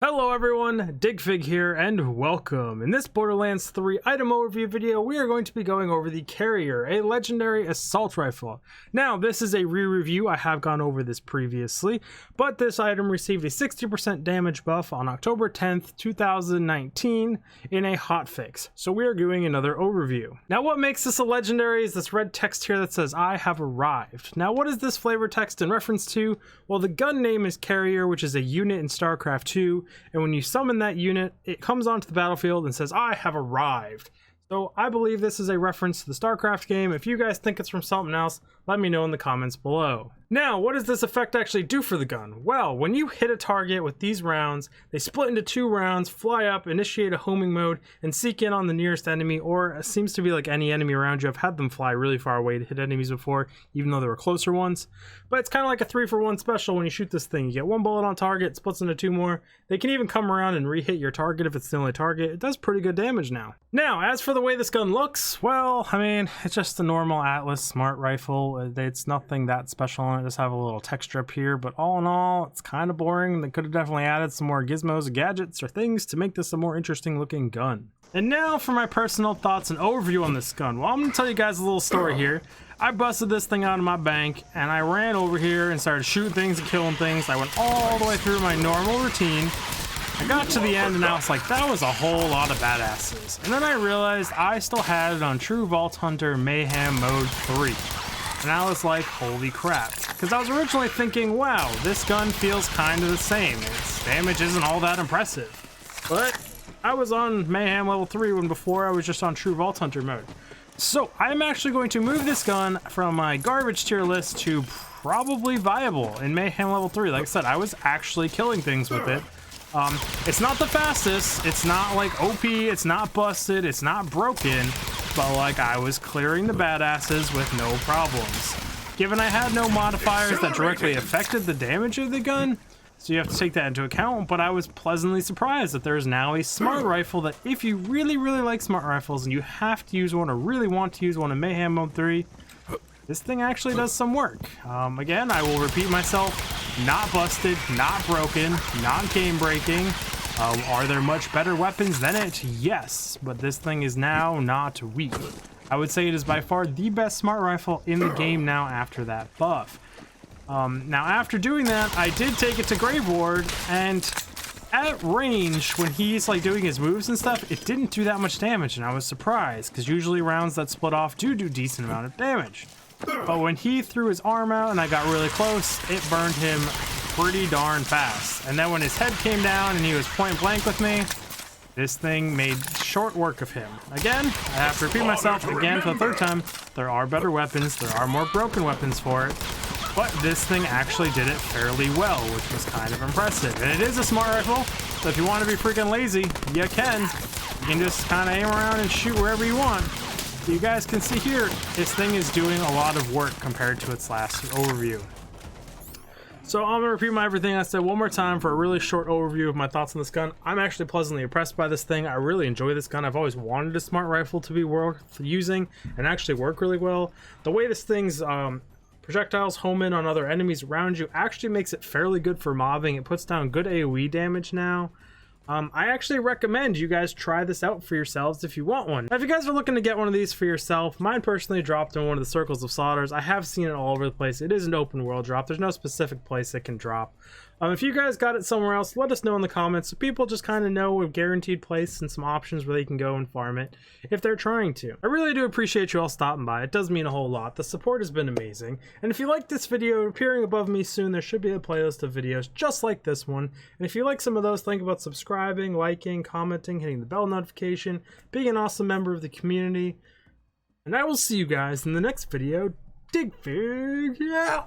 Hello everyone, Digfig here and welcome. In this Borderlands 3 item overview video, we are going to be going over the Carrier, a legendary assault rifle. Now, this is a re-review. I have gone over this previously, but this item received a 60% damage buff on October 10th, 2019 in a hotfix. So we are doing another overview. Now, what makes this a legendary is this red text here that says, "I have arrived." Now, what is this flavor text in reference to? Well, the gun name is Carrier, which is a unit in StarCraft 2. And when you summon that unit, it comes onto the battlefield and says, "I have arrived." So I believe this is a reference to the StarCraft game. If you guys think it's from something else, let me know in the comments below. Now, what does this effect actually do for the gun? Well, when you hit a target with these rounds, they split into 2 rounds, fly up, initiate a homing mode, and seek in on the nearest enemy, or it seems to be like any enemy around you. I've had them fly really far away to hit enemies before, even though they were closer ones. But it's kind of like a 3-for-1 special when you shoot this thing. You get 1 bullet on target, it splits into 2 more. They can even come around and re-hit your target if it's the only target. It does pretty good damage now. Now, as for the way this gun looks, well, I mean, it's just a normal Atlas smart rifle. It's nothing that special on it. Just have a little tech strip here, but all in all, it's kind of boring. They could have definitely added some more gizmos, gadgets, or things to make this a more interesting looking gun. And now for my personal thoughts and overview on this gun. Well, I'm gonna tell you guys a little story here. I busted this thing out of my bank and I ran over here and started shooting things and killing things. I went all the way through my normal routine. I got to the end and I was like, that was a whole lot of badasses. And then I realized I still had it on True Vault Hunter Mayhem Mode 3. And I was like, holy crap. Because I was originally thinking, wow, this gun feels kind of the same. Its damage isn't all that impressive. But I was on Mayhem level 3 when before I was just on True Vault Hunter mode. So I'm actually going to move this gun from my garbage tier list to probably viable in Mayhem level 3. Like I said, I was actually killing things with it. It's not the fastest, it's not like OP, it's not busted, it's not broken, but like I was clearing the badasses with no problems. Given I had no modifiers that directly affected the damage of the gun, so you have to take that into account, but I was pleasantly surprised that there's now a smart rifle that if you really like smart rifles and you have to use one or really want to use one in Mayhem Mode 3, this thing actually does some work. Again, I will repeat myself, not busted, not broken, not game breaking. Are there much better weapons than it? Yes, but this thing is now not weak. I would say it is by far the best smart rifle in the game now after that buff. Now after doing that, I did take it to Grave Ward, and at range, when he's like doing his moves and stuff, it didn't do that much damage, and I was surprised, because usually rounds that split off do decent amount of damage. But when he threw his arm out and I got really close, it burned him pretty darn fast. And then when his head came down and he was point blank with me, this thing made short work of him. Again, I have to repeat myself again for the 3rd time, there are better weapons, there are more broken weapons for it, but this thing actually did it fairly well, which was kind of impressive. And it is a smart rifle, so if you want to be freaking lazy, you can. You can just kind of aim around and shoot wherever you want. You guys can see here, this thing is doing a lot of work compared to its last overview. So I'm gonna repeat everything I said one more time for a really short overview of my thoughts on this gun. I'm actually pleasantly impressed by this thing. I really enjoy this gun. I've always wanted a smart rifle to be worth using and actually work really well. The way this thing's projectiles home in on other enemies around you actually makes it fairly good for mobbing. It puts down good AoE damage now. I actually recommend you guys try this out for yourselves if you want one. Now, if you guys are looking to get one of these for yourself, mine personally dropped in one of the Circles of Slaughters. I have seen it all over the place. It is an open world drop. There's no specific place it can drop. If you guys got it somewhere else, let us know in the comments so people just kind of know a guaranteed place and some options where they can go and farm it if they're trying to. I really do appreciate you all stopping by. It does mean a whole lot. The support has been amazing. And if you like this video, appearing above me soon, there should be a playlist of videos just like this one. And if you like some of those, think about subscribing, liking, commenting, hitting the bell notification, being an awesome member of the community. And I will see you guys in the next video. Digfig, yeah!